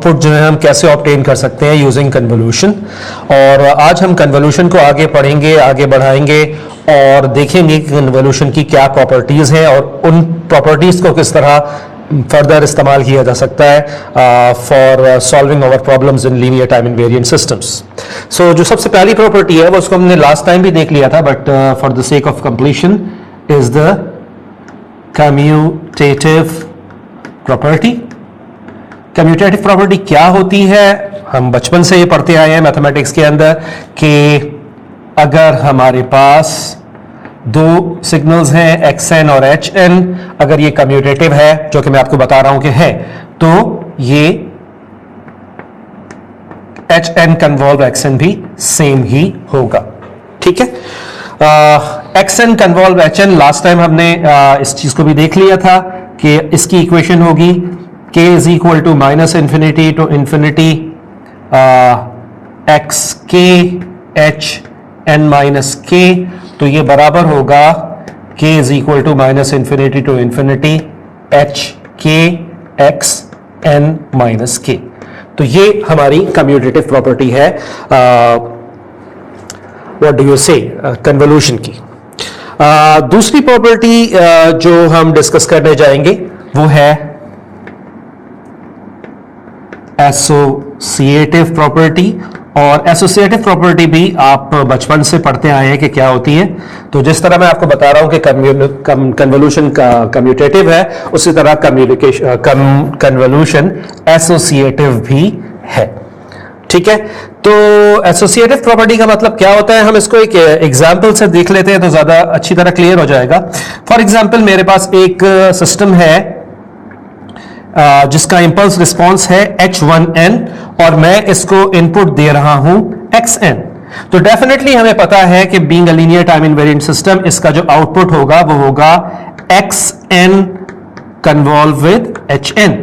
Output जो है हम कैसे ऑब्टेन कर सकते हैं यूजिंग कन्वोल्यूशन। और आज हम कन्वोल्यूशन को आगे पढ़ेंगे, आगे बढ़ाएंगे और देखेंगे कि कन्वोल्यूशन की क्या प्रॉपर्टीज हैं और उन प्रॉपर्टीज को किस तरह फर्दर इस्तेमाल किया जा सकता है for solving our problems in linear time invariant systems. So जो सबसे पहली प्रॉपर्टी है वो उसको हमने लास्ट टाइम भी देख लिया था, but for the sake of completion is the commutative property. Commutative property क्या होती है? हम बचपन से ये पढ़ते आए हैं मैथमेटिक्स के अंदर कि अगर हमारे पास दो सिग्नल्स हैं xn और hn, अगर ये कम्यूटेटिव है, जो कि मैं आपको बता रहा हूं कि है, तो ये hn कन्वॉल्व xn भी सेम ही होगा। ठीक है, xn convolve hn last time हमने इस चीज को भी देख लिया था कि इसकी इक्वेशन होगी k is equal to minus infinity to infinity x k h n minus k, तो ये बराबर होगा k is equal to minus infinity to infinity h k x n minus k. तो ये हमारी कम्यूटेटिव प्रॉपर्टी है what do you say convolution की। दूसरी प्रॉपर्टी जो हम डिस्कस करने जाएंगे वो है एसोसिएटिव प्रॉपर्टी। और एसोसिएटिव प्रॉपर्टी भी आप बचपन से पढ़ते आए हैं कि क्या होती है। तो जिस तरह मैं आपको बता रहा हूं कि कन्वोल्यूशन का कम्यूटेटिव है, उसी तरह कन्वोल्यूशन एसोसिएटिव भी है। ठीक है, तो एसोसिएटिव प्रॉपर्टी का मतलब क्या होता है, हम इसको एक एग्जांपल से देख लेते हैं तो ज्यादा अच्छी तरह क्लियर हो जाएगा। फॉर एग्जांपल मेरे पास एक सिस्टम है जिसका इंपल्स रिस्पांस है h1n और मैं इसको इनपुट दे रहा हूं xn। तो डेफिनेटली हमें पता है कि being a linear time invariant system, इसका जो आउटपुट होगा वो होगा xn convolve with hn।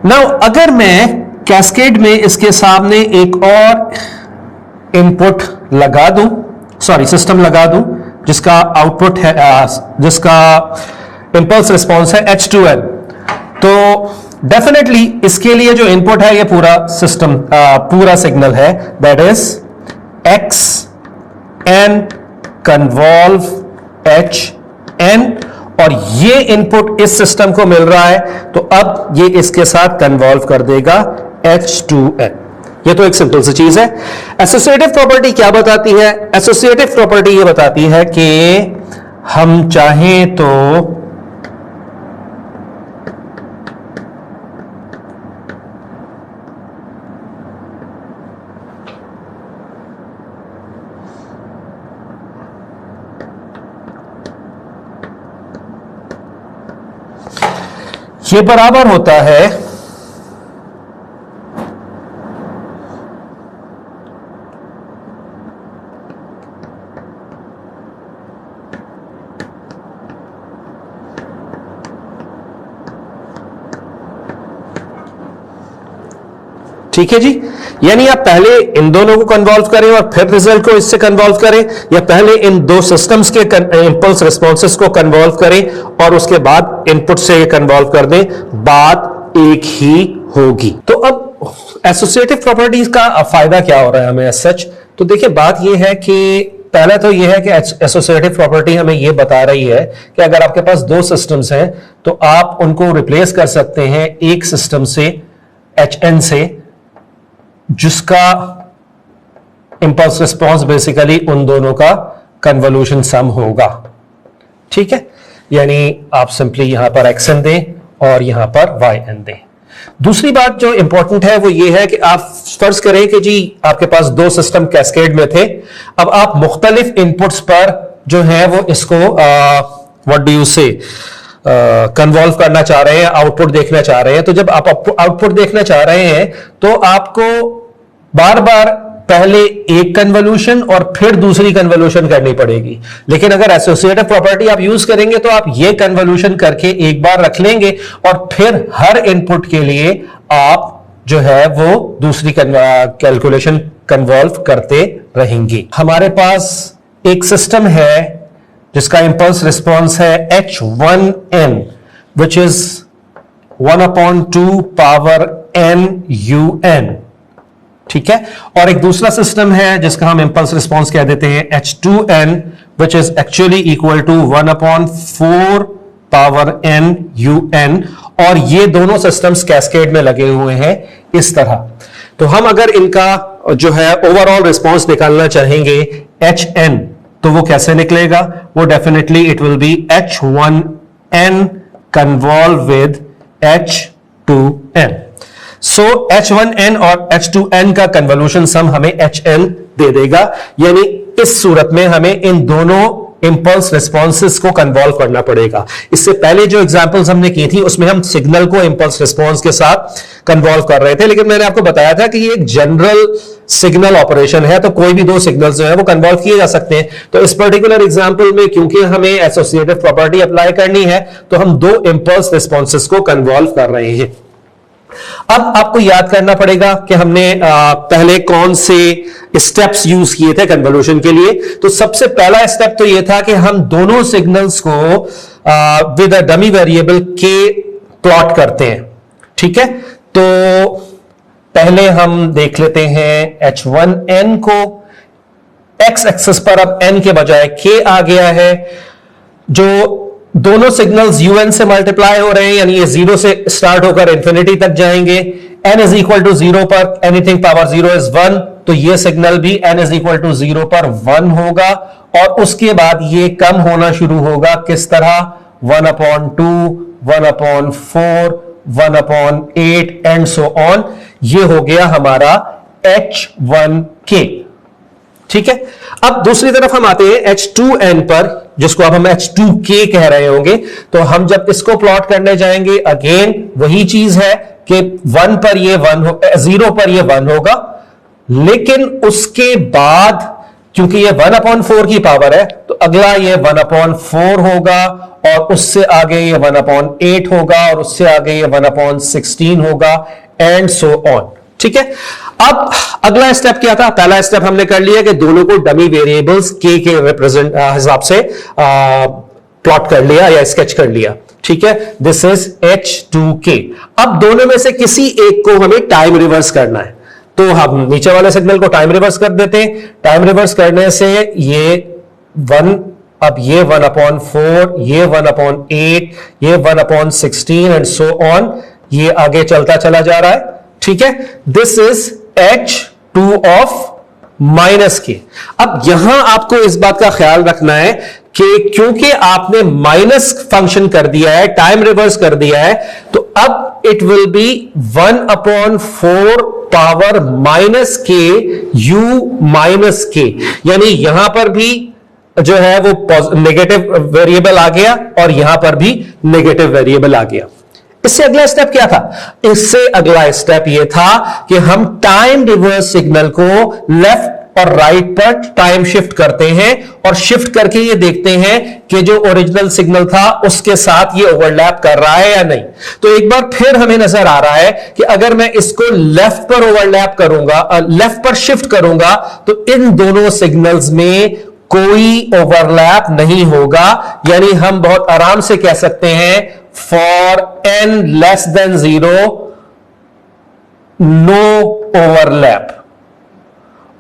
Now अगर मैं कैस्केड में इसके सामने एक और इनपुट लगा दूं, सिस्टम लगा दूं जिसका आउटपुट है जिसका इंपल्स रिस्पांस है h2n, तो डेफिनेटली इसके लिए जो इनपुट है ये पूरा सिस्टम पूरा सिग्नल है, that is x n convolve h n, और ये इनपुट इस सिस्टम को मिल रहा है तो अब ये इसके साथ कन्वॉल्व कर देगा h2n। ये तो एक सिंपल सी चीज है। एसोसिएटिव प्रॉपर्टी क्या बताती है? एसोसिएटिव प्रॉपर्टी ये बताती है कि हम चाहें तो ये बराबर होता है ठीक है जी, यानी आप पहले इन दोनों को कन्वॉल्व करें और फिर रिजल्ट को इससे कन्वॉल्व करें, या पहले इन दो सिस्टम्स के इंपल्स रिस्पॉन्सेस को कन्वॉल्व करें और उसके बाद इनपुट से कन्वॉल्व कर दें, बात एक ही होगी। तो अब एसोसिएटिव प्रॉपर्टीज का फायदा क्या हो रहा है हमें सच? तो देखिए बात यह है कि पहला तो यह है कि एसोसिएटिव प्रॉपर्टी हमें यह बता रही है कि अगर आपके पास दो सिस्टम्स हैं तो आप उनको रिप्लेस कर सकते हैं एक सिस्टम से hn से, जिसका इंपल्स रिस्पांस बेसिकली उन दोनों का कन्वोल्यूशन सम होगा। ठीक है, यानी आप सिंपली यहां पर xn दें और यहां पर yn दें। दूसरी बात जो इंपॉर्टेंट है वो ये है कि आप फर्ज करें कि जी आपके पास दो सिस्टम कैस्केड में थे, अब आप मुख्तलिफ इनपुट्स पर जो है वो इसको व्हाट डू यू से कन्वॉल्व करना चाह रहे हैं, आउटपुट देखना चाह रहे हैं। तो जब आप आउटपुट देखना चाह रहे हैं तो आपको बार बार पहले एक कन्वोल्यूशन और फिर दूसरी कन्वोल्यूशन करनी पड़ेगी। लेकिन अगर एसोसिएटिव प्रॉपर्टी आप यूज करेंगे तो आप ये कन्वोल्यूशन करके एक बार रख लेंगे और फिर हर इनपुट के लिए आप जो है वो दूसरी कैलकुलेशन कन्वॉल्व करते रहेंगे। हमारे पास एक सिस्टम है जिसका इंपल्स रिस्पॉन्स है h1n, which is 1/2 power NUN, ठीक है। और एक दूसरा सिस्टम है जिसका हम इंपल्स रिस्पॉन्स कह देते हैं H2N, which is actually equal to 1/4 power NUN, और ये दोनों सिस्टम्स कैस्केड में लगे हुए हैं इस तरह। तो हम अगर इनका जो है ओवरऑल रिस्पॉन्स निकालना चाहेंगे HN, तो वो कैसे निकलेगा? वो definitely it will B H1N convolve with H2N। So H1N और H2N का कन्वोल्यूशन सम हमें HN दे देगा, यानी इस सूरत में हमें इन दोनों इंपल्स रिस्पॉन्सेस को कन्वॉल्व करना पड़ेगा। इससे पहले जो एग्जांपल्स हमने की थी उसमें हम सिग्नल को इंपल्स रिस्पॉन्स के साथ कन्वॉल्व कर रहे थे, लेकिन मैंने आपको बताया था कि ये एक जनरल सिग्नल ऑपरेशन है, तो कोई भी दो सिग्नल्स जो है वो कन्वॉल्व किए जा सकते हैं। तो इस पर्टिकुलर एग्जांपल में क्योंकि हमें एसोसिएटिव प्रॉपर्टी अप्लाई करनी है, तो हम दो इंपल्स रिस्पॉन्सेस को कन्वॉल्व कर रहे हैं। अब आपको याद करना पड़ेगा कि हमने पहले कौन से स्टेप्स यूज किए थे कन्वोल्यूशन के लिए। तो सबसे पहला स्टेप तो यह था कि हम दोनों सिग्नल्स को विद अ डमी वेरिएबल के प्लॉट करते हैं, ठीक है। तो पहले हम देख लेते हैं H1N को, एक्स एक्सिस पर अब n के बजाय k आ गया है। जो दोनों सिग्नल्स UN से मल्टीप्लाई हो रहे हैं, यानी ये 0 से स्टार्ट होकर इंफिनिटी तक जाएंगे। n इज इक्वल टू 0 पर एनीथिंग पावर 0 इज 1, तो ये सिग्नल भी n इज इक्वल टू 0 पर 1 होगा, और उसके बाद ये कम होना शुरू होगा। किस तरह? 1/2, 1/4, 1/8 एंड सो ऑन। ये हो गया हमारा H1K, ठीक है। अब दूसरी तरफ हम आते हैं H2N पर, जिसको अब हम H2K कह रहे होंगे। तो हम जब इसको प्लॉट करने जाएंगे, अगेन वही चीज है कि 1 पर ये 0 पर ये 1 होगा, लेकिन उसके बाद क्योंकि ये 1/4 की पावर है, तो अगला ये 1/4 होगा, और उससे आगे ये 1/8 होगा, और उससे आगे ये 1/16 होगा, एंड सो ऑन, ठीक है। अब अगला स्टेप क्या था? पहला स्टेप हमने कर लिया कि दोनों को डमी वेरिएबल्स के रिप्रेजेंट हिसाब से प्लॉट कर लिया या स्केच कर लिया, ठीक है। This is H2K। अब दोनों में से किसी एक को हमें टाइम रिवर्स करना है, तो हम नीचे वाले सिग्नल को टाइम रिवर्स कर देते हैं। टाइम रिवर्स करने से ये 1, अब ये 1/4, ये 1/8, ये 1/16 एंड सो ऑन, ये आगे चलता चला जा रहा है, ठीक है। This is H2 of -K। अब यहां आपको इस बात का ख्याल रखना है कि क्योंकि आपने माइनस फंक्शन कर दिया है, टाइम रिवर्स कर दिया है, तो अब it will B 1/4 power -K U -K, यानी यहां पर भी जो है वो नेगेटिव वेरिएबल आ गया, और यहां पर भी नेगेटिव वेरिएबल आ गया। इससे अगला स्टेप क्या था? इससे अगला स्टेप यह था कि हम टाइम रिवर्स सिग्नल को लेफ्ट और राइट पर टाइम शिफ्ट करते हैं, और शिफ्ट करके ये देखते हैं कि जो ओरिजिनल सिग्नल था उसके साथ ये ओवरलैप कर रहा है या नहीं। तो एक बार फिर हमें नजर आ रहा है कि अगर मैं इसको लेफ्ट पर ओवरलैप करूंगा, लेफ्ट पर शिफ्ट करूंगा, तो इन दोनों सिग्नल्स में कोई ओवरलैप नहीं होगा, यानी हम बहुत आराम से कह सकते हैं for n less than 0 no overlap,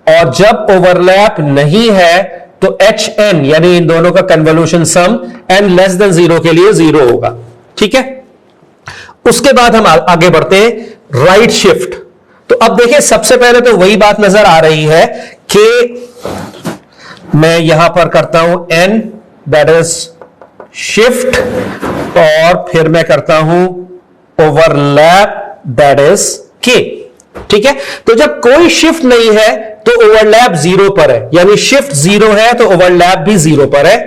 और जब ओवरलैप नहीं है तो HN यानी इन दोनों का कन्वोल्यूशन सम n लेस देन 0 के लिए 0 होगा, ठीक है। उसके बाद हम आगे बढ़ते हैं राइट शिफ्ट। तो अब देखिए सबसे पहले तो वही बात नजर आ रही है कि मैं यहां पर करता हूं n, दैट इज शिफ्ट, और फिर मैं करता हूं ओवरलैप, दैट इज K, ठीक है। तो जब कोई शिफ्ट नहीं है तो ओवरलैप 0 पर है, यानी शिफ्ट 0 है तो ओवरलैप भी 0 पर है।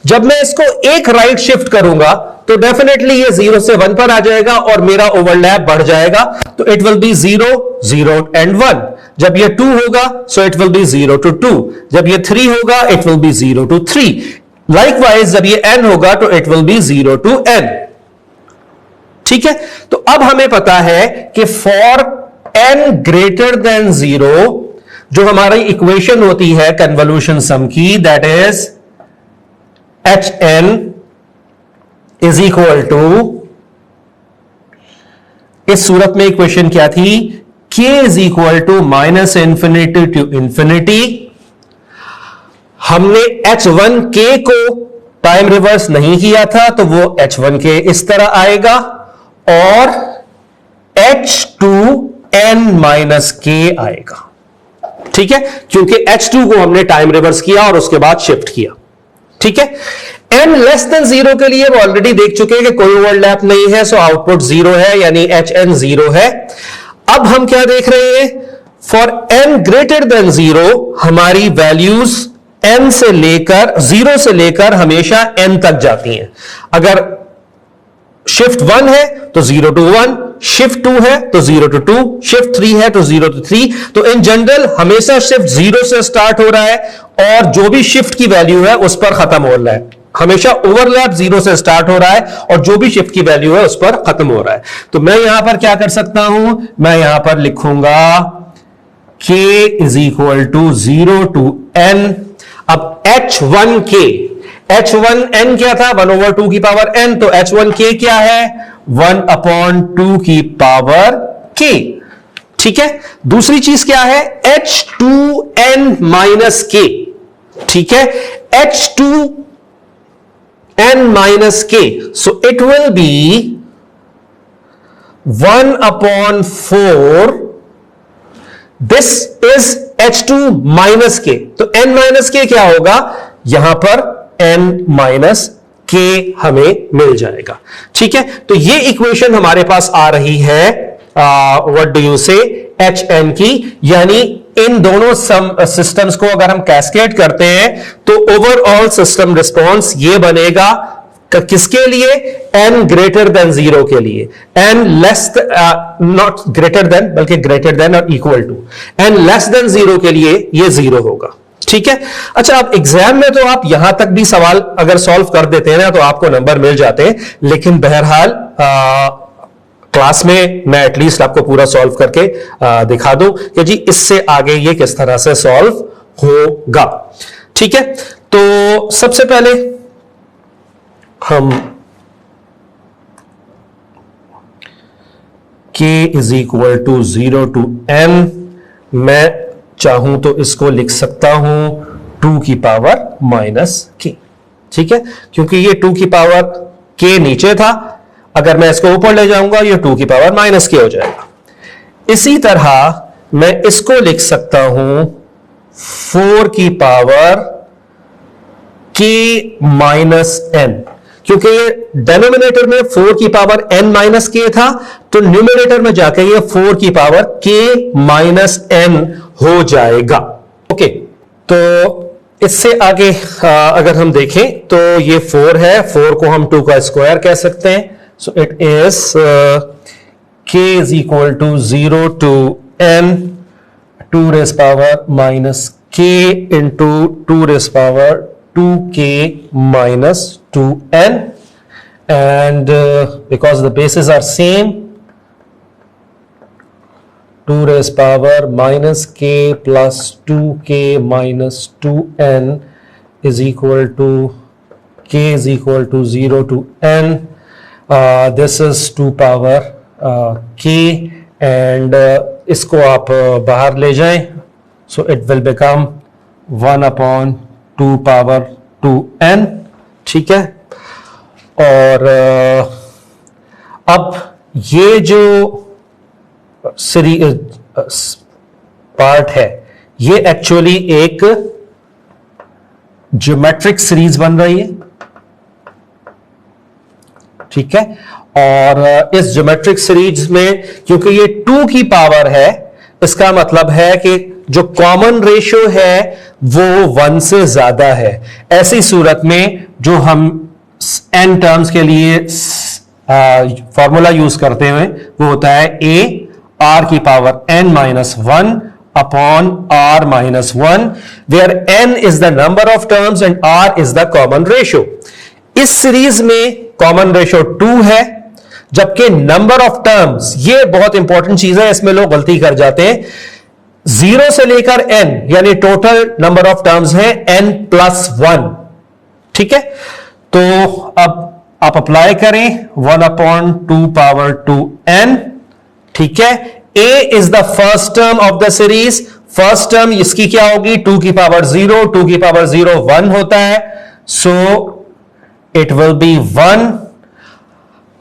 जब मैं इसको एक राइट शिफ्ट करूंगा तो डेफिनेटली ये 0 से 1 पर आ जाएगा और मेरा ओवरलैप बढ़ जाएगा, तो इट विल बी 0, 0 एंड 1। जब ये 2 होगा सो इट विल बी 0 to 2, जब ये 3 होगा it will B 0 to 3, likewise जब ये n होगा तो it will B 0 to n, ठीक है। तो अब हमें पता है कि फॉर n ग्रेटर देन 0 जो हमारी इक्वेशन होती है कन्वोल्यूशन सम की, that is HN is equal to इस सूरत में इक्वेशन क्या थी? k is equal to minus infinity to infinity. हमने h1k को टाइम रिवर्स नहीं किया था तो वो h1k इस तरह आएगा और h2n माइनस k आएगा। ठीक है, क्योंकि h2 को हमने टाइम रिवर्स किया और उसके बाद शिफ्ट किया। ठीक है, n लेस देन 0 के लिए ऑलरेडी देख चुके हैं कि कोई ओवरलैप नहीं है, सो आउटपुट 0 है, यानी hn 0 है। अब हम क्या देख रहे हैं? फॉर n ग्रेटर देन 0 हमारी वैल्यूज n से लेकर 0 से लेकर हमेशा n तक जाती हैं। अगर शिफ्ट 1 है तो 0 to 1, शिफ्ट 2 है तो 0 to 2, शिफ्ट 3 है तो 0 to 3। तो इन जनरल हमेशा शिफ्ट 0 से स्टार्ट हो रहा है और जो भी शिफ्ट की वैल्यू है उस पर खत्म हो रहा है। हमेशा ओवरलैप 0 से स्टार्ट हो रहा है और जो भी शिफ्ट की वैल्यू है उस पर खत्म हो रहा है। तो मैं यहां पर क्या कर सकता हूं? मैं यहां पर लिखूंगा k is equal to 0 to n। अब h1k, h1n क्या था? 1 over 2 की पावर n, तो h1k क्या है? 1 upon 2 की पावर k। ठीक है, दूसरी चीज क्या है? h2n minus k। ठीक है, h2n minus k, so it will be 1 upon 4, this is h2 minus k। तो n माइनस k क्या होगा? यहां पर n माइनस k हमें मिल जाएगा। ठीक है, तो ये इक्वेशन हमारे पास आ रही है व्हाट डू यू से hn की, यानी इन दोनों सिस्टम्स को अगर हम कैस्केड करते हैं तो ओवरऑल सिस्टम रिस्पॉन्स ये बनेगा किसके लिए? n ग्रेटर देन 0 के लिए, n less not greater than बल्कि ग्रेटर देन और equal to, n less than 0 के लिए ये 0 होगा। ठीक है, अच्छा अब एग्जाम में तो आप यहां तक भी सवाल अगर सॉल्व कर देते हैं ना तो आपको नंबर मिल जाते हैं, लेकिन बहरहाल क्लास में मैं एटलीस्ट आपको पूरा सॉल्व करके दिखा दूं कि जी इससे आगे ये किस तरह से सॉल्व होगा। ठीक है, तो सबसे पहले हम k is equal to 0 to n, मैं चाहूं तो इसको लिख सकता हूं 2 की पावर माइनस k। ठीक है, क्योंकि ये 2 की पावर k नीचे था, अगर मैं इसको ऊपर ले जाऊंगा ये 2 की पावर माइनस k हो जाएगा। इसी तरह मैं इसको लिख सकता हूं 4 की पावर k माइनस n, क्योंकि ये डिनोमिनेटर में 4 की पावर n माइनस k था, तो न्यूमरेटर में जाकर ये 4 की पावर k माइनस n हो जाएगा। ओके, तो इससे आगे अगर हम देखें तो ये 4 है, 4 को हम 2 का स्क्वायर कह सकते हैं। So it is k is equal to 0 to n 2 raise power minus k into 2 raise power 2k minus 2n, and because the bases are same, 2 raised power minus k plus 2k minus 2n is equal to k is equal to 0 to n. This is 2 power k, and इसको आप बाहर ले जाएं, so it will become 1 upon 2 power 2n। ठीक है, और अब ये जो पार्ट है ये एक्चुअली एक ज्योमेट्रिक सीरीज बन रही है। ठीक है, और इस ज्योमेट्रिक सीरीज में क्योंकि ये 2 की पावर है, इसका मतलब है कि जो कॉमन रेशियो है वो 1 से ज्यादा है। ऐसी सूरत में जो हम n टर्म्स के लिए फॉर्मूला यूज करते हैं वो होता है a r की power n minus 1 upon r minus 1, where n is the number of terms and r is the common ratio. इस सीरीज में कॉमन रेशियो 2 है, जबकि नंबर ऑफ टर्म्स, ये बहुत इंपॉर्टेंट चीज है, इसमें लोग गलती कर जाते हैं। 0 से लेकर n यानी टोटल नंबर ऑफ टर्म्स है n प्लस 1। ठीक है, तो अब आप अप्लाई करें 1 अपॉन 2 पावर 2n, ठीक है, a is the first term of the series, first term इसकी क्या होगी 2 की पावर 0, 2 की पावर 0 1 होता है, so it will be 1।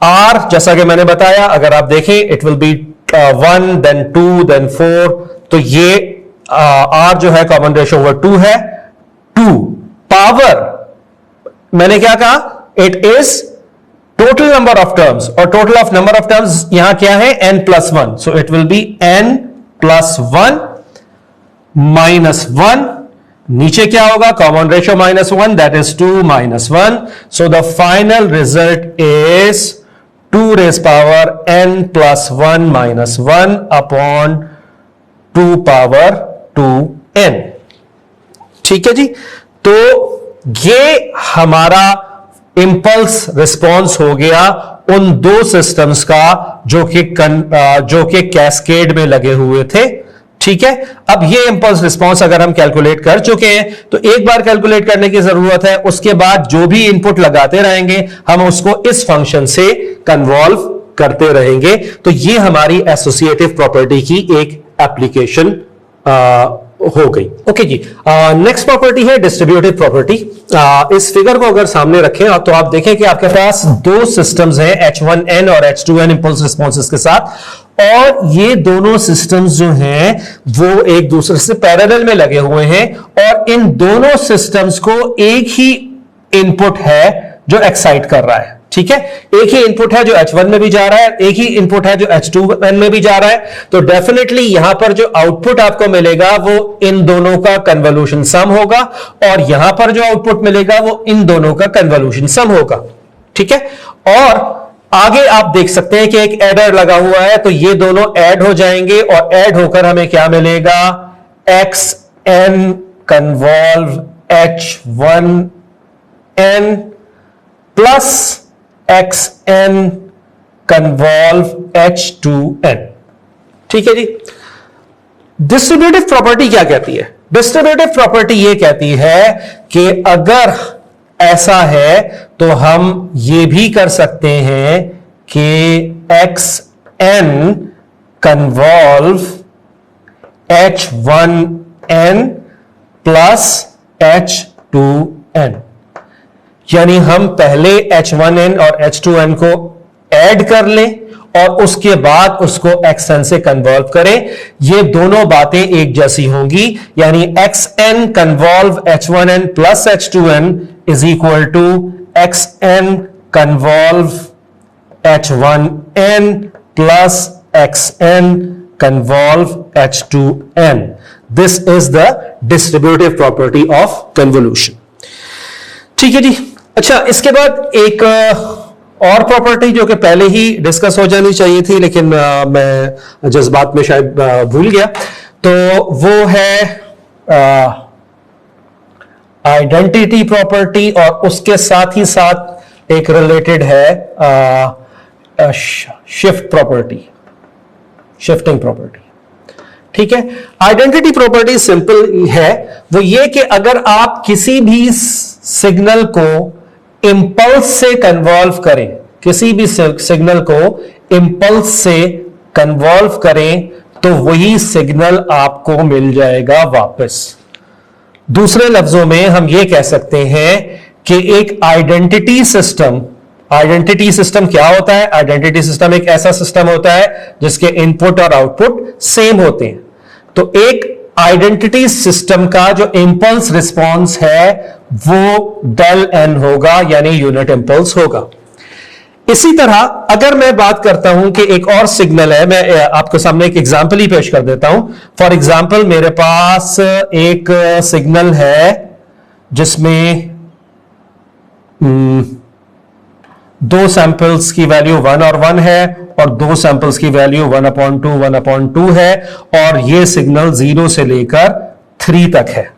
r जैसा कि मैंने बताया अगर आप देखें it will be 1 then 2 then 4, तो ये r जो है कॉमन रेशियो ओवर 2 है। 2 पावर मैंने क्या कहा, it is total number of terms, और total of number of terms यहां क्या है n+1, so it will B n+1 -1, नीचे क्या होगा common ratio -1, that is 2 -1, so the final result is 2 raise power n+1 -1 upon 2 power 2n। ठीक है जी, तो ये हमारा इंपल्स रिस्पॉन्स हो गया उन दो सिस्टम्स का जो कि कैस्केड में लगे हुए थे। ठीक है, अब ये इंपल्स रिस्पॉन्स अगर हम कैलकुलेट कर चुके हैं तो एक बार कैलकुलेट करने की जरूरत है, उसके बाद जो भी इनपुट लगाते रहेंगे हम उसको इस फंक्शन से कन्वॉल्व करते रहेंगे। तो ये हमारी एसोसिएटिव प्रॉपर्टी की एक एप्लीकेशन हो गई। ओके जी, नेक्स्ट प्रॉपर्टी है डिस्ट्रीब्यूटिव प्रॉपर्टी। इस फिगर को अगर सामने रखें तो आप देखें कि आपके पास दो सिस्टम्स हैं H1n और H2n इंपल्स रिस्पॉन्सेस के साथ, और ये दोनों सिस्टम्स जो हैं वो एक दूसरे से पैरेलल में लगे हुए हैं, और इन दोनों सिस्टम्स को एक ही इनपुट है जो एक्साइट कर रहा है। ठीक है, एक ही इनपुट है जो H1 में भी जा रहा है, एक ही इनपुट है जो H2n में भी जा रहा है, तो डेफिनेटली यहां पर जो आउटपुट आपको मिलेगा वो इन दोनों का कन्वोल्यूशन सम होगा, और यहां पर जो आउटपुट मिलेगा वो इन दोनों का कन्वोल्यूशन सम होगा। ठीक है, और आगे आप देख सकते हैं कि एक एडर लगा हुआ है, तो ये दोनों ऐड हो जाएंगे और ऐड होकर हमें क्या मिलेगा, xn convolve H1n plus xn convolve H2n। ठीक है जी, डिस्ट्रीब्यूटिव प्रॉपर्टी क्या कहती है? डिस्ट्रीब्यूटिव प्रॉपर्टी ये कहती है कि अगर ऐसा है तो हम ये भी कर सकते हैं कि xn convolve H1n plus H2n, यानी हम पहले H1n और H2n को ऐड कर लें और उसके बाद उसको xn से कन्वॉल्व करें। ये दोनों बातें एक जैसी होंगी, यानी xn convolve H1n plus H2n is equal to xn convolve H1n plus xn convolve H2n। This is the distributive property of convolution. ठीक है जी, अच्छा इसके बाद एक और प्रॉपर्टी जो कि पहले ही डिस्कस हो जानी चाहिए थी लेकिन मैं जज्बात में शायद भूल गया, तो वो है आइडेंटिटी प्रॉपर्टी, और उसके साथ ही साथ एक रिलेटेड है शिफ्ट प्रॉपर्टी, शिफ्टिंग प्रॉपर्टी। ठीक है, आइडेंटिटी प्रॉपर्टी सिंपल है, वो ये कि अगर आप किसी भी सिग्नल को इंपल्स से कन्वॉल्व करें, किसी भी सिग्नल को इंपल्स से कन्वॉल्व करें तो वही सिग्नल आपको मिल जाएगा वापस। दूसरे लफ्जों में हम यह कह सकते हैं कि एक आइडेंटिटी सिस्टम क्या होता है? आइडेंटिटी सिस्टम एक ऐसा सिस्टम होता है जिसके इनपुट और आउटपुट सेम होते हैं। तो एक आइडेंटिटी सिस्टम का जो इंपल्स रिस्पॉन्स है वो डेल एन होगा, यानी यूनिट इंपल्स होगा। इसी तरह अगर मैं बात करता हूं कि एक और सिग्नल है, मैं आपके सामने एक एग्जांपल ही पेश कर देता हूं। फॉर एग्जांपल मेरे पास एक सिग्नल है जिसमें दो सैंपल्स की वैल्यू 1 और 1 है और दो सैंपल्स की वैल्यू 1/2 1/2 है, और यह सिग्नल 0 से लेकर 3 तक है।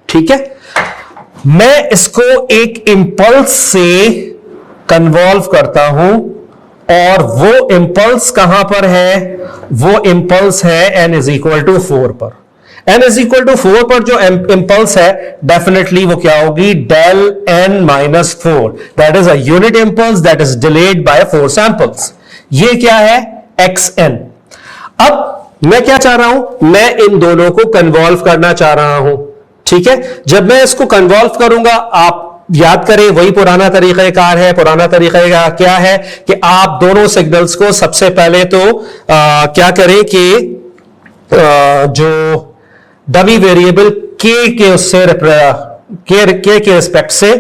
ठीक है, मैं इसको एक इंपल्स से कन्वॉल्व करता हूं, और वो इंपल्स कहां पर है? वो इंपल्स है n = 4 पर। n = 4 पर जो इंपल्स है डेफिनेटली वो क्या होगी? Del n - 4, that is a unit impulse that is delayed by 4 samples. ये क्या है? xn। अब मैं क्या चाह रहा हूं, मैं इन दोनों को कन्वॉल्व करना चाह रहा हूं। ठीक है, जब मैं इसको कन्वॉल्व करूंगा, आप याद करें वही पुराना तरीक़ाकार है। पुराना तरीक़ा क्या है कि आप दोनों सिग्नल्स को सबसे पहले तो क्या करें कि जो डमी वेरिएबल के उससे के रिस्पेक्ट से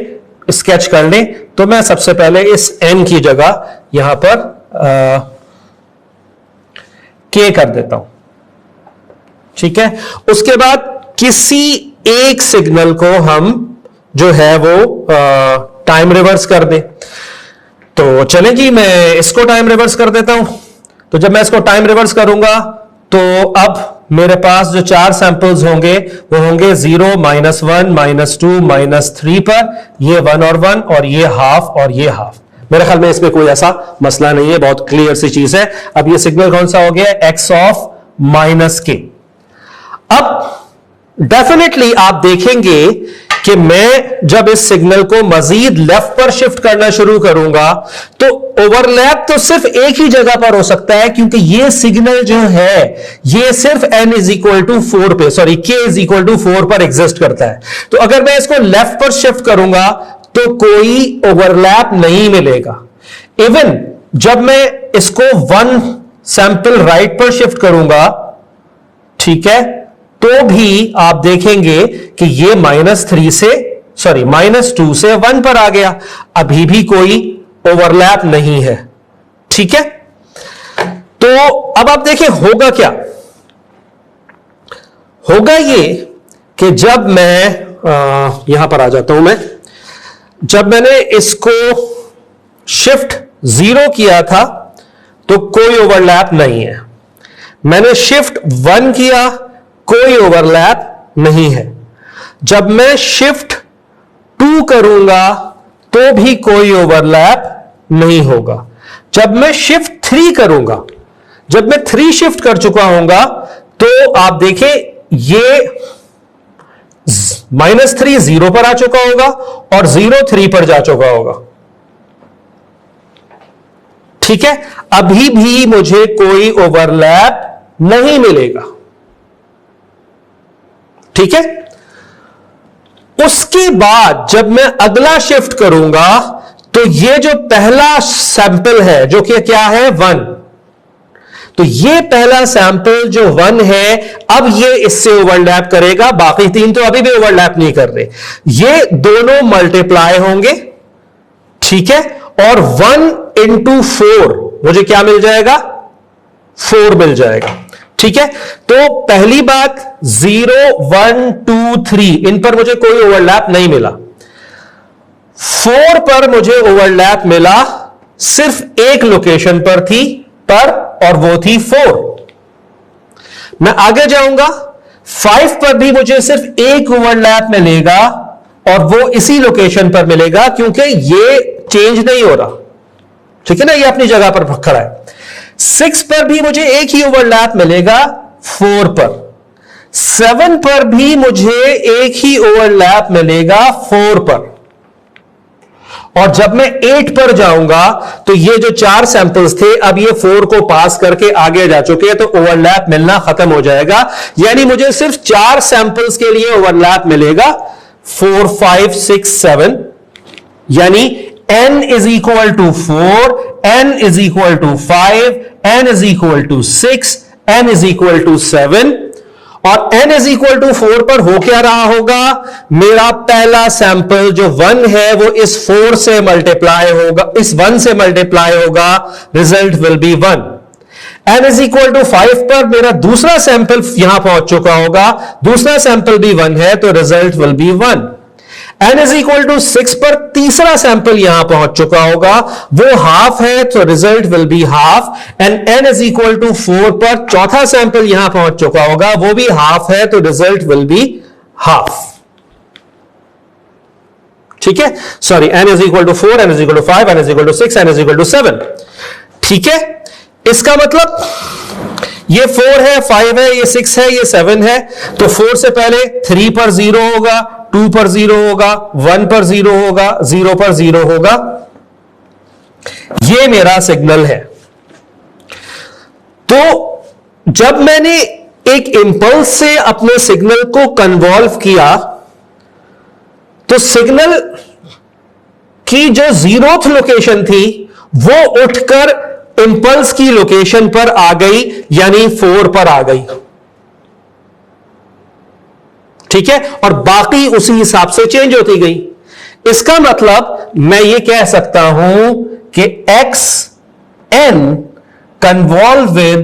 स्केच कर लें। तो मैं सबसे पहले इस n की जगह यहां पर k कर देता हूं। ठीक है, उसके बाद किसी एक सिग्नल को हम जो है वो टाइम रिवर्स कर दें। तो चले जी, मैं इसको टाइम रिवर्स कर देता हूं। तो जब मैं इसको टाइम रिवर्स करूंगा तो अब मेरे पास जो 4 सैंपल्स होंगे वो होंगे 0, -1, -2, -3 पर, ये 1 और 1 और ये हाफ और ये हाफ। मेरे ख्याल में इसमें कोई ऐसा मसला नहीं है, बहुत क्लियर सी चीज है। अब ये सिग्नल कौन सा हो गया, x ऑफ -k। अब डेफिनेटली आप देखेंगे कि मैं जब इस सिग्नल को मजीद लेफ्ट पर शिफ्ट करना शुरू करूंगा तो ओवरलैप तो सिर्फ एक ही जगह पर हो सकता है, क्योंकि ये सिग्नल जो है ये सिर्फ n = 4 पे, सॉरी k = 4 पर एग्जिस्ट करता है। तो अगर मैं इसको लेफ्ट पर शिफ्ट करूंगा तो कोई ओवरलैप नहीं मिलेगा। इवन जब मैं इसको 1 सैंपल राइट पर शिफ्ट करूंगा, ठीक है, तो भी आप देखेंगे कि ये -2 से 1 पर आ गया, अभी भी कोई ओवरलैप नहीं है। ठीक है, तो अब आप देखिए होगा क्या, होगा ये कि जब मैं यहां पर आ जाता हूं, मैं जब मैंने इसको शिफ्ट 0 किया था तो कोई ओवरलैप नहीं है। मैंने शिफ्ट 1 किया, कोई ओवरलैप नहीं है। जब मैं शिफ्ट 2 करूंगा तो भी कोई ओवरलैप नहीं होगा। जब मैं शिफ्ट 3 करूंगा, जब मैं 3 शिफ्ट कर चुका होऊंगा तो आप देखें ये -3 0 पर आ चुका होगा और 0 3 पर जा चुका होगा। ठीक है, अभी भी मुझे कोई ओवरलैप नहीं मिलेगा। ठीक है, उसके बाद जब मैं अगला शिफ्ट करूंगा तो ये जो पहला सैंपल है जो कि क्या है 1, तो ये पहला सैंपल जो 1 है अब ये इससे ओवरलैप करेगा, बाकी 3 तो अभी भी ओवरलैप नहीं कर रहे। ये दोनों मल्टीप्लाई होंगे। ठीक है, और 1 × 4 मुझे क्या मिल जाएगा, 4 मिल जाएगा। ठीक है, तो पहली बात 0, 1, 2, 3 इन पर मुझे कोई ओवरलैप नहीं मिला। 4 पर मुझे ओवरलैप मिला, सिर्फ एक लोकेशन पर थी और वो थी 4। मैं आगे जाऊंगा, 5 पर भी मुझे सिर्फ एक ओवरलैप मिलेगा और वो इसी लोकेशन पर मिलेगा क्योंकि ये चेंज नहीं हो रहा। ठीक है ना, ये अपनी जगह पर खड़ा है। 6 पर भी मुझे एक ही ओवरलैप मिलेगा 4 पर। 7 पर भी मुझे एक ही ओवरलैप मिलेगा 4 पर। और जब मैं 8 पर जाऊंगा तो ये जो 4 सैंपल्स थे अब ये 4 को पास करके आगे जा चुके हैं, तो ओवरलैप मिलना खत्म हो जाएगा। यानी मुझे सिर्फ 4 सैंपल्स के लिए ओवरलैप मिलेगा, 4, 5, 6, 7। यानी n = 4, n = 5, n = 6, n = 7। और n = 4 पर हो क्या रहा होगा, मेरा पहला सैंपल जो 1 है वो इस 4 से मल्टीप्लाई होगा, इस 1 से मल्टीप्लाई होगा, रिजल्ट विल बी 1। n = 5 पर मेरा दूसरा सैंपल यहां पहुंच चुका होगा, दूसरा सैंपल भी 1 है तो रिजल्ट विल बी 1। n = 6 पर तीसरा सैंपल यहां पहुंच चुका होगा, वो हाफ है तो result will be half. And n = 4 पर चौथा सैंपल यहां पहुंच चुका होगा, वो भी हाफ है तो रिजल्ट विल बी हाफ। ठीक है, sorry, n = 4, n = 5, n = 6, n = 7। ठीक है, इसका मतलब ये 4 है, 5 है, ये 6 है, ये 7 है। तो 4 से पहले 3 पर 0 होगा, 2 पर 0 होगा, 1 पर 0 होगा, 0 पर 0 होगा। ये मेरा सिग्नल है। तो जब मैंने एक इंपल्स से अपने सिग्नल को कन्वॉल्व किया तो सिग्नल की जो 0th लोकेशन थी वो उठकर इंपल्स की लोकेशन पर आ गई, यानी 4 पर आ गई। ठीक है, और बाकी उसी हिसाब से चेंज होती गई। इसका मतलब मैं ये कह सकता हूं कि x n convolve with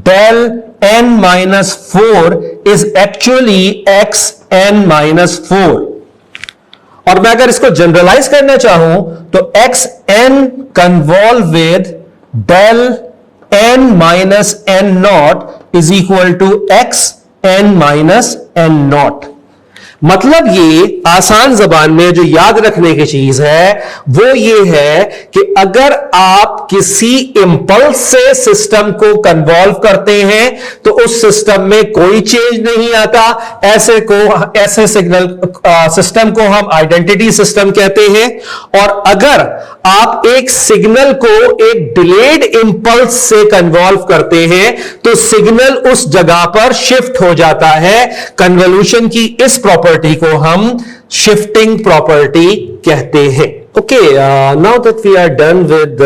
del n-4 is actually xn-4। और मैं अगर इसको जनरलाइज करना चाहूं तो xn convolve with del n-n0 is equal to xn-n0। मतलब ये आसान जबान में जो याद रखने की चीज है वो ये है कि अगर आप किसी इंपल्स से सिस्टम को कन्वॉल्व करते हैं तो उस सिस्टम में कोई चेंज नहीं आता। ऐसे सिग्नल सिस्टम को हम आइडेंटिटी सिस्टम कहते हैं। और अगर आप एक सिग्नल को एक डिलेड इंपल्स से कन्वॉल्व करते हैं तो सिग्नल उस जगह पर शिफ्ट हो जाता है। कन्वॉल्यूशन की इस प्रॉपर्टी को हम शिफ्टिंग प्रॉपर्टी कहते हैं। Okay, now that we are done with the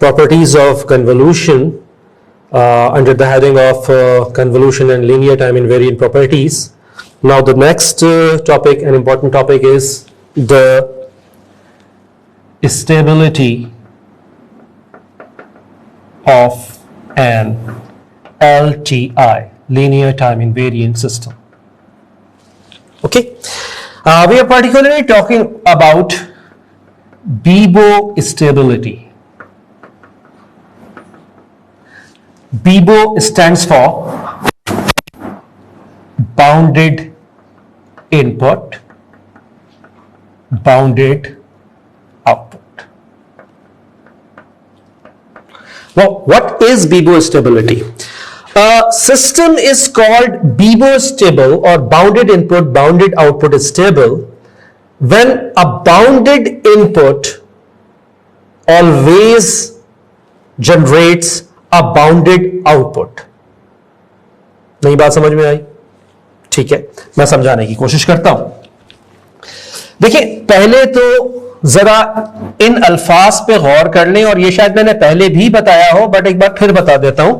properties of convolution under the heading of convolution and linear time invariant properties, now the next topic and important topic is the stability of an LTI, linear time invariant system. Okay, we are particularly talking about Bibo stability. Bibo stands for bounded input, bounded output. Now, what is Bibo stability? A system is called Bibo stable or bounded input, bounded output is stable when a bounded input always generates a bounded output. नई बात समझ में आई? ठीक है, मैं समझाने की कोशिश करता हूं। देखिए, पहले तो जरा इन अल्फाज पे गौर कर लें, और ये शायद मैंने पहले भी बताया हो बट एक बार फिर बता देता हूं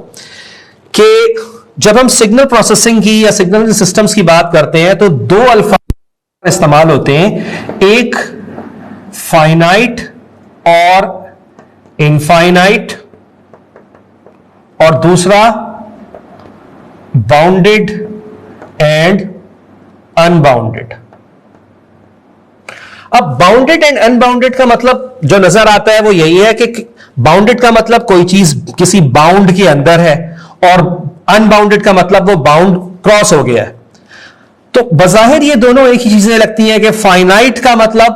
कि जब हम सिग्नल प्रोसेसिंग की या सिग्नल सिस्टम्स की बात करते हैं तो दो अल्फाज इस्तेमाल होते हैं, एक फाइनाइट और इनफाइनाइट और दूसरा बाउंडेड एंड अनबाउंडेड। अब बाउंडेड एंड अनबाउंडेड का मतलब जो नजर आता है वो यही है कि बाउंडेड का मतलब कोई चीज किसी बाउंड के अंदर है और अनबाउंडेड का मतलब वो बाउंड क्रॉस हो गया है। तो बजाहिर ये दोनों एक ही चीजें लगती हैं कि फाइनाइट का मतलब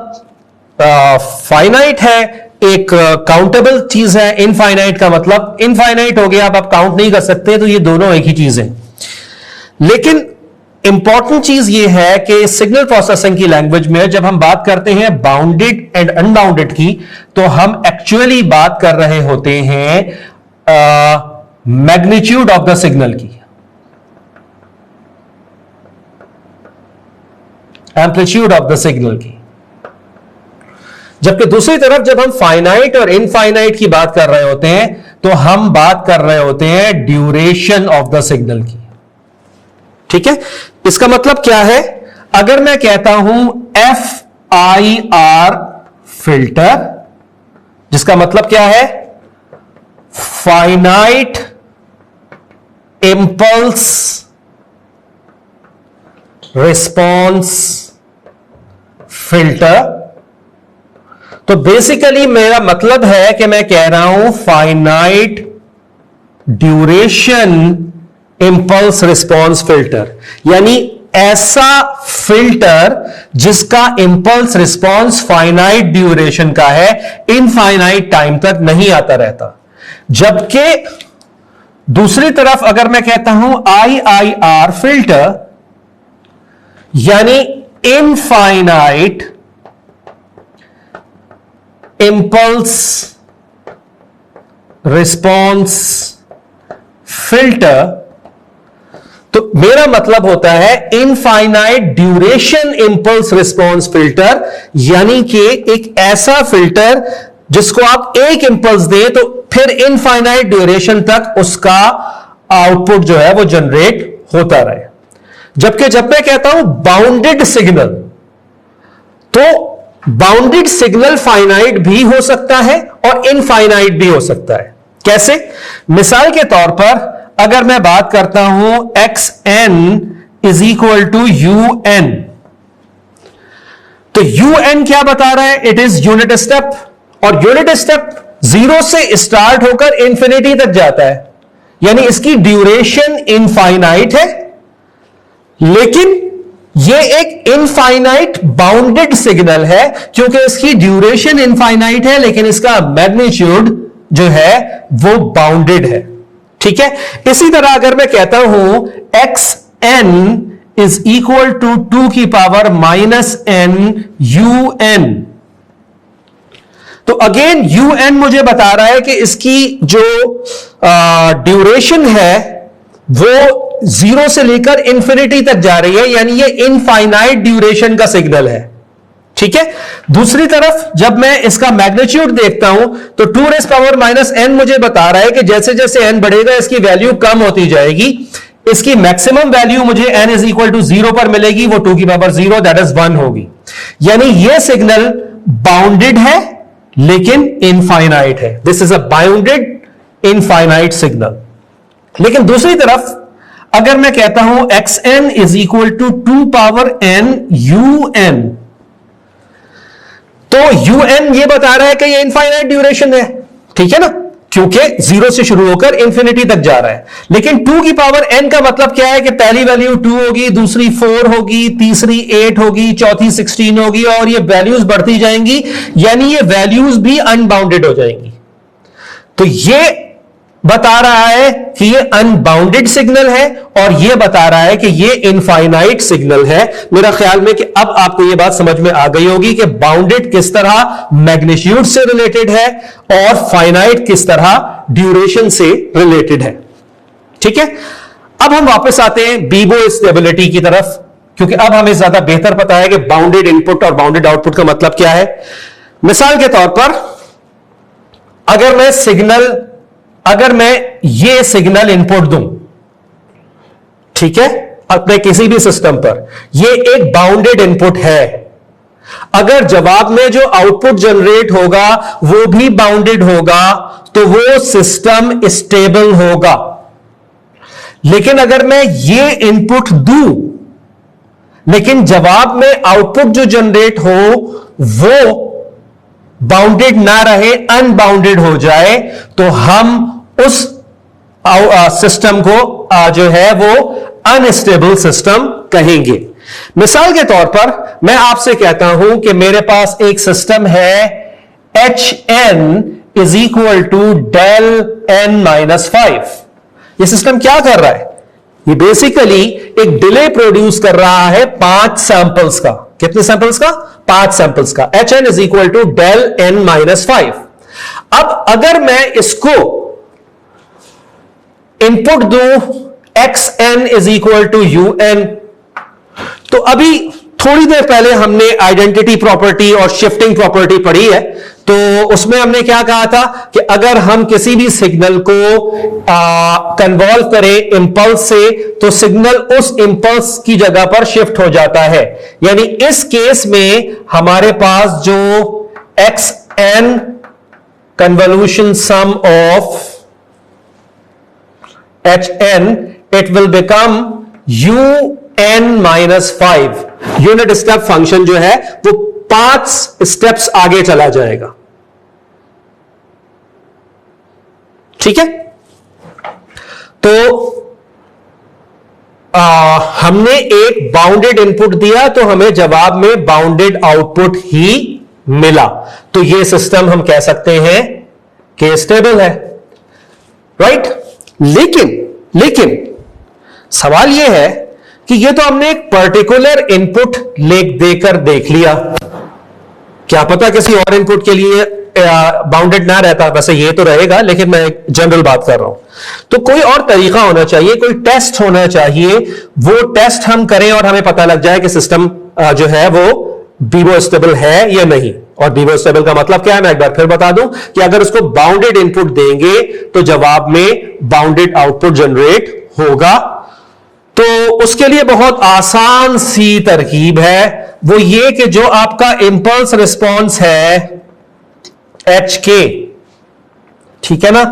फाइनाइट है, एक काउंटेबल चीज है। इनफाइनाइट का मतलब इनफाइनाइट हो गया, अब आप काउंट नहीं कर सकते। तो ये दोनों एक ही चीज है। लेकिन इंपॉर्टेंट चीज ये है कि सिग्नल प्रोसेसिंग की लैंग्वेज में जब हम बात करते हैं बाउंडेड एंड अनबाउंडेड की तो हम एक्चुअली बात कर रहे होते हैं मैग्नीट्यूड ऑफ द सिग्नल की, एम्पलीट्यूड ऑफ द सिग्नल की। जबकि दूसरी तरफ जब हम फाइनाइट और इनफाइनाइट की बात कर रहे होते हैं तो हम बात कर रहे होते हैं ड्यूरेशन ऑफ द सिग्नल की। ठीक है, इसका मतलब क्या है? अगर मैं कहता हूं FIR फिल्टर, जिसका मतलब क्या है? फाइनाइट इंपल्स रिस्पॉन्स फिल्टर, तो बेसिकली मेरा मतलब है कि मैं कह रहा हूं finite duration impulse response filter, यानी ऐसा फिल्टर जिसका इंपल्स रिस्पॉन्स फाइनाइट ड्यूरेशन का है, इनफाइनाइट टाइम तक नहीं आता रहता। जबकि दूसरी तरफ अगर मैं कहता हूं IIR फिल्टर, यानी इनफाइनाइट इंपल्स रिस्पॉन्स फिल्टर, तो मेरा मतलब होता है infinite duration impulse response filter, यानी कि एक ऐसा फिल्टर जिसको आप एक इंपल्स दें तो फिर इनफाइनाइट ड्यूरेशन तक उसका आउटपुट जो है वो जनरेट होता रहे। जबकि जब मैं कहता हूं बाउंडेड सिग्नल, तो बाउंडेड सिग्नल फाइनाइट भी हो सकता है और इनफाइनाइट भी हो सकता है। कैसे? मिसाल के तौर पर अगर मैं बात करता हूं xn is equal to un, तो un क्या बता रहा है? इट इज यूनिट स्टेप, और यूनिट स्टेप 0 से स्टार्ट होकर इंफिनिटी तक जाता है, यानी इसकी ड्यूरेशन इनफाइनाइट है, लेकिन यह एक इनफाइनाइट बाउंडेड सिग्नल है क्योंकि इसकी ड्यूरेशन इनफाइनाइट है लेकिन इसका मैग्नीट्यूड जो है वो बाउंडेड है। ठीक है, इसी तरह अगर मैं कहता हूं xn इज इक्वल टू 2 की पावर माइनस n un, तो अगेन un मुझे बता रहा है कि इसकी जो ड्यूरेशन है वो 0 से लेकर इंफिनिटी तक जा रही है, यानी ये इनफाइनाइट ड्यूरेशन का सिग्नल है। ठीक है, दूसरी तरफ जब मैं इसका मैग्नीट्यूड देखता हूं तो 2 रेज़ पावर माइनस n मुझे बता रहा है कि जैसे जैसे n बढ़ेगा इसकी वैल्यू कम होती जाएगी, इसकी मैक्सिमम वैल्यू मुझे n इज इक्वल टू 0 पर मिलेगी, वो 2 की पावर 0 दैट इज 1 होगी। यानी यह सिग्नल बाउंडेड है लेकिन इनफाइनाइट है। This is a bounded infinite signal. लेकिन दूसरी तरफ अगर मैं कहता हूं xn is equal to 2 power n un, तो un ये बता रहा है कि ये इनफाइनाइट ड्यूरेशन है, ठीक है ना, क्योंकि 0 से शुरू होकर इंफिनिटी तक जा रहा है। लेकिन 2 की पावर n का मतलब क्या है कि पहली वैल्यू 2 होगी, दूसरी 4 होगी, तीसरी 8 होगी, चौथी 16 होगी, और ये वैल्यूज बढ़ती जाएंगी, यानी ये वैल्यूज भी अनबाउंडेड हो जाएंगी। तो ये बता रहा है कि ये अनबाउंडेड सिग्नल है और ये बता रहा है कि ये इनफाइनाइट सिग्नल है। मेरा ख्याल में कि अब आपको ये बात समझ में आ गई होगी कि बाउंडेड किस तरह मैग्नीट्यूड से रिलेटेड है और फाइनाइट किस तरह ड्यूरेशन से रिलेटेड है। ठीक है, अब हम वापस आते हैं बीबो स्टेबिलिटी की तरफ, क्योंकि अब हमें ज्यादा बेहतर पता है कि बाउंडेड इनपुट और बाउंडेड आउटपुट का मतलब क्या है। मिसाल के तौर पर अगर मैं ये सिग्नल इनपुट दूं, ठीक है, अपने किसी भी सिस्टम पर, ये एक बाउंडेड इनपुट है, अगर जवाब में जो आउटपुट जनरेट होगा वो भी बाउंडेड होगा तो वो सिस्टम स्टेबल होगा। लेकिन अगर मैं ये इनपुट दूं लेकिन जवाब में आउटपुट जो जनरेट हो वो बाउंडेड ना रहे, अनबाउंडेड हो जाए, तो हम उस सिस्टम को जो है वो अनस्टेबल सिस्टम कहेंगे। मिसाल के तौर पर मैं आपसे कहता हूं कि मेरे पास एक सिस्टम है HN is equal to del n-5। ये सिस्टम क्या कर रहा है? ये बेसिकली एक डिले प्रोड्यूस कर रहा है 5 सैंपल्स का। कितने सैंपल्स का? 5 सैंपल्स का। HN is equal to del n-5। अब अगर मैं इसको इनपुट दूं xn is equal to un, तो अभी थोड़ी देर पहले हमने आइडेंटिटी प्रॉपर्टी और शिफ्टिंग प्रॉपर्टी पढ़ी है, तो उसमें हमने क्या कहा था कि अगर हम किसी भी सिग्नल को कन्वॉल्व करें इंपल्स से तो सिग्नल उस इंपल्स की जगह पर शिफ्ट हो जाता है। यानी इस केस में हमारे पास जो xn convolution sum of HN, it will become UN-5। Unit step function जो है वो 5 स्टेप्स आगे चला जाएगा। ठीक है, तो हमने एक बाउंडेड इनपुट दिया तो हमें जवाब में बाउंडेड आउटपुट ही मिला, तो ये सिस्टम हम कह सकते हैं कि स्टेबल है, राइट। लेकिन सवाल यह है कि यह तो हमने एक पर्टिकुलर इनपुट देकर देख लिया, क्या पता किसी और इनपुट के लिए बाउंडेड ना रहता, वैसे ये तो रहेगा, लेकिन मैं जनरल बात कर रहा हूं। तो कोई और तरीका होना चाहिए, कोई टेस्ट होना चाहिए, वो टेस्ट हम करें और हमें पता लग जाए कि सिस्टम जो है वो बीबो स्टेबल है या नहीं। और बीबो स्टेबल का मतलब क्या है, मैं एक बार फिर बता दूं कि अगर उसको बाउंडेड इनपुट देंगे तो जवाब में बाउंडेड आउटपुट जनरेट होगा। तो उसके लिए बहुत आसान सी तरकीब है, वो ये कि जो आपका इंपल्स रिस्पॉन्स है एच के, ठीक है ना,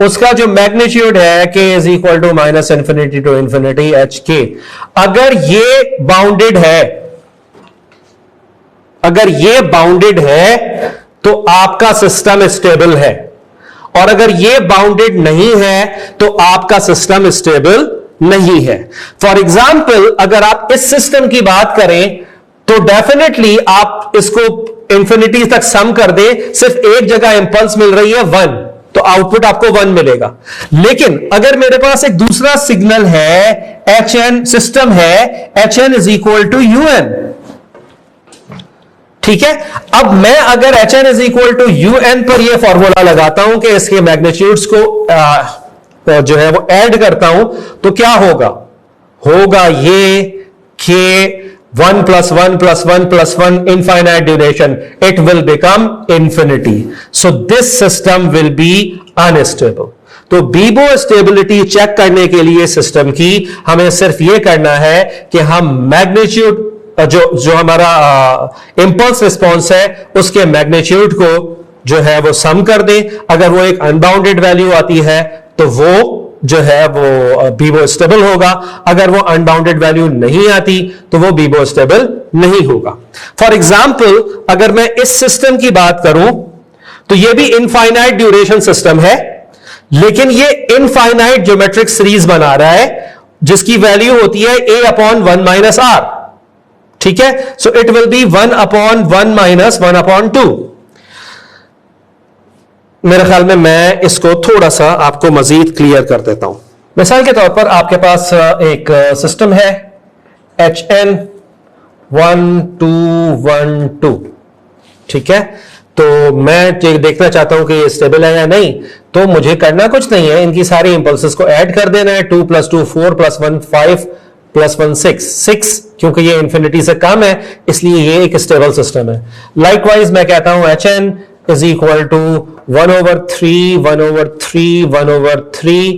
उसका जो मैग्नीट्यूड है k is equal to minus infinity to infinity h k, अगर ये बाउंडेड है, अगर ये बाउंडेड है तो आपका सिस्टम स्टेबल है, और अगर ये बाउंडेड नहीं है तो आपका सिस्टम स्टेबल नहीं है। फॉर एग्जाम्पल अगर आप इस सिस्टम की बात करें तो डेफिनेटली आप इसको इंफिनिटी तक सम कर दें, सिर्फ एक जगह इंपल्स मिल रही है 1, तो आउटपुट आपको 1 मिलेगा। लेकिन अगर मेरे पास एक दूसरा सिग्नल है, HN सिस्टम है, HN is equal to UN, ठीक है। अब मैं अगर HN is equal to UN पर यह फॉर्मूला लगाता हूं कि इसके मैग्नीट्यूड्स को जो है वो ऐड करता हूं, तो क्या होगा, होगा ये कि 1 + 1 + 1 + 1 infinite duration, it will become infinity. So this system will be unstable. तो बीबो स्टेबिलिटी चेक करने के लिए सिस्टम की हमें सिर्फ यह करना है कि हम मैग्नीट्यूड जो हमारा इंपल्स रिस्पॉन्स है उसके मैग्नीट्यूड को जो है वो सम कर दें। अगर वो एक अनबाउंडेड वैल्यू आती है तो वो जो है वो बीबो स्टेबल होगा, अगर वो अनबाउंडेड वैल्यू नहीं आती तो वो बीबो स्टेबल नहीं होगा। फॉर एग्जाम्पल अगर मैं इस सिस्टम की बात करूं तो ये भी इनफाइनाइट ड्यूरेशन सिस्टम है, लेकिन ये इनफाइनाइट ज्योमेट्रिक सीरीज बना रहा है जिसकी वैल्यू होती है a/1 - r, ठीक है। So it will B 1/1 - 1/2। मेरे ख्याल में मैं इसको थोड़ा सा आपको मजीद क्लियर कर देता हूं। मिसाल के तौर पर आपके पास एक सिस्टम है HN 1 2 1 2, ठीक है। तो मैं देखना चाहता हूं कि ये स्टेबल है या नहीं, तो मुझे करना कुछ नहीं है, इनकी सारी इंपल्सेस को ऐड कर देना है। 2 + 2 4 + 1 5 + 1 6, क्योंकि ये इंफिनिटी से कम है इसलिए ये एक स्टेबल सिस्टम है। लाइकवाइज मैं कहता हूं HN इज इक्वल टू 1/3 1/3 1/3,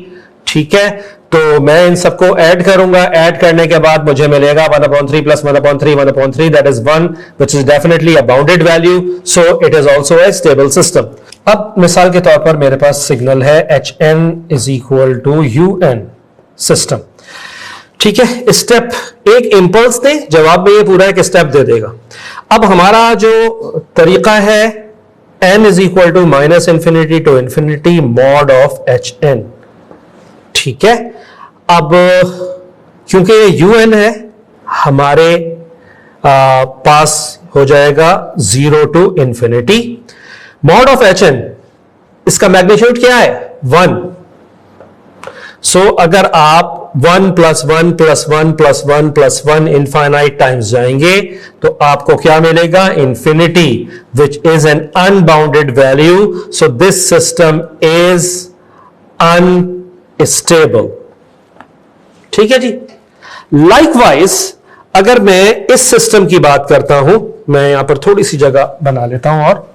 ठीक है। तो मैं इन सबको ऐड करूंगा, ऐड करने के बाद मुझे मिलेगा 1/3 + 1/3 1/3, that is 1, which is definitely a bounded value, so it is also a stable system. अब मिसाल के तौर पर मेरे पास सिग्नल है HN is equal to UN system, ठीक है। स्टेप एक इंपल्स दे, जवाब में ये पूरा एक स्टेप दे देगा। अब हमारा जो तरीका है n is equal to -∞ to ∞ mod of HN, ठीक है। अब क्योंकि ये UN है हमारे पास हो जाएगा 0 to ∞। mod of HN इसका मैग्नीट्यूड क्या है 1। सो अगर आप 1 + 1 + 1 + 1 + 1 इनफाइनाइट टाइम्स जाएंगे तो आपको क्या मिलेगा, infinity, which is an unbounded value. So this system is unstable, ठीक है जी। लाइकवाइज अगर मैं इस सिस्टम की बात करता हूं, मैं यहां पर थोड़ी सी जगह बना लेता हूं, और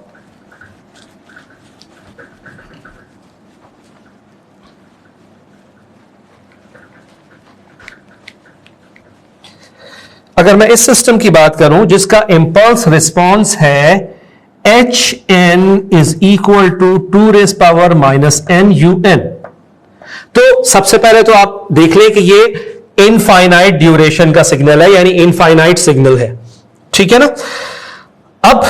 अगर मैं इस सिस्टम की बात करूं जिसका इंपल्स रिस्पॉन्स है HN is equal to 2⁻⁻ n UN, तो सबसे पहले तो आप देख लें कि ये इनफाइनाइट ड्यूरेशन का सिग्नल है, यानी इनफाइनाइट सिग्नल है, ठीक है ना। अब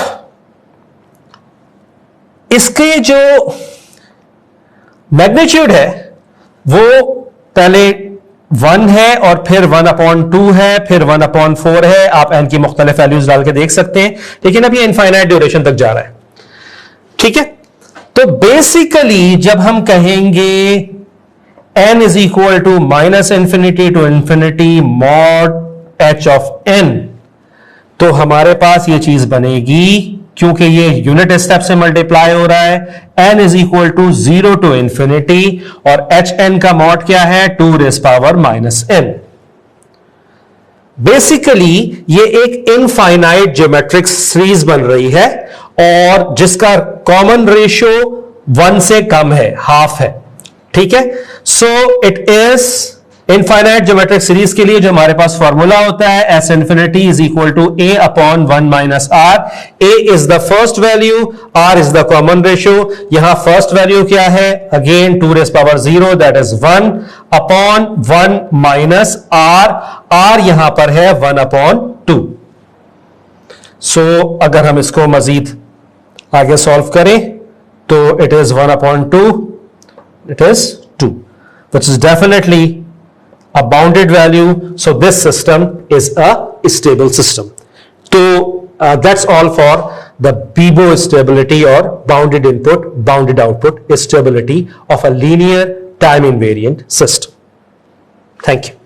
इसके जो मैग्नीट्यूड है वो पहले 1 है और फिर 1/2 है, फिर 1/4 है। आप n की मुख्तलिफ वैल्यूज डाल के देख सकते हैं, लेकिन अब ये इनफाइनाइट ड्यूरेशन तक जा रहा है, ठीक है। तो बेसिकली जब हम कहेंगे n is equal to -∞ to ∞ mod h of n, तो हमारे पास ये चीज बनेगी क्योंकि ये यूनिट स्टेप से मल्टीप्लाई हो रहा है, n is equal to 0 to infinity, और hn का मॉड क्या है, 2 रेज़ पावर -n। बेसिकली ये एक इनफाइनाइट ज्योमेट्रिक सीरीज बन रही है और जिसका कॉमन रेशियो 1 से कम है, हाफ है, ठीक है। So it is infinite geometric series के लिए जो हमारे पास फॉर्मूला होता है, S infinity is equal to a upon 1 minus R. a is the first value, r is the common ratio. यहां फर्स्ट वैल्यू क्या है, again 2 raise power 0 that is 1 upon 1 minus r। r यहां पर है 1 upon 2। सो अगर हम इसको मजीद आगे सॉल्व करें तो it is 1 upon 2, it is 2, which is definitely a bounded value. So this system is a stable system. So that's all for the BIBO stability or bounded input, bounded output stability of a linear time invariant system. Thank you.